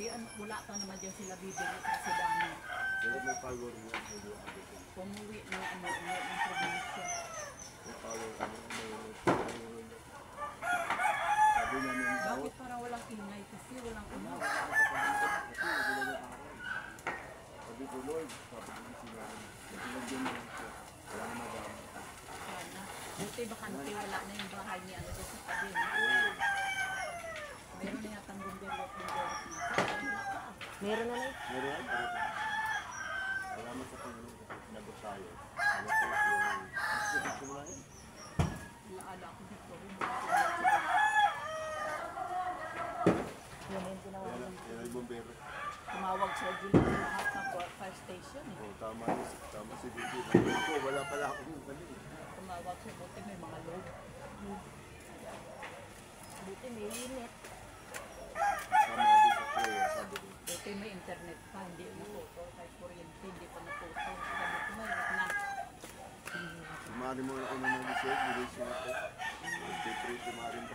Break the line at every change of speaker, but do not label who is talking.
ano, wala pa naman dyan sila bibili kasi dami.
Pero may power mo.
Pumuwi ng ano, ng probinsya.
May power mo. Sabi namin,
Bakit parang walang ingay? Kasi walang ano.
sabi ko, Lord, sabi ko sila, nagsilagyan mo lang siya. Wala na madami.
Sana. Buti bakante, wala na yung bahay ni ano dyan sa tabi. Meron na yatang bumberot na.
Meron na na.
Meron yan? Salamat sa Panginoon kasi sinagot tayo. Alam ko yung sakit ko mula yan.
Ilaala ko dito.
Yun yung tinawagan.
Yan ay bombero.
Tumawag sa Julie lahat ng fire station. Eh.
Oh, tama si Bibi. Ako, wala pala akong ano eh.
Tumawag sa buti may mga load.
Buti may limit.
Sama din sa prayer, sabi ko.
Buti may internet pa, hindi natuto. Kahit kuryente, hindi pa natuto. Sabi ko, mayroon na.
Sumari mo ako na mag-isip, nilis mo ako. Nag-pray, sumari mo.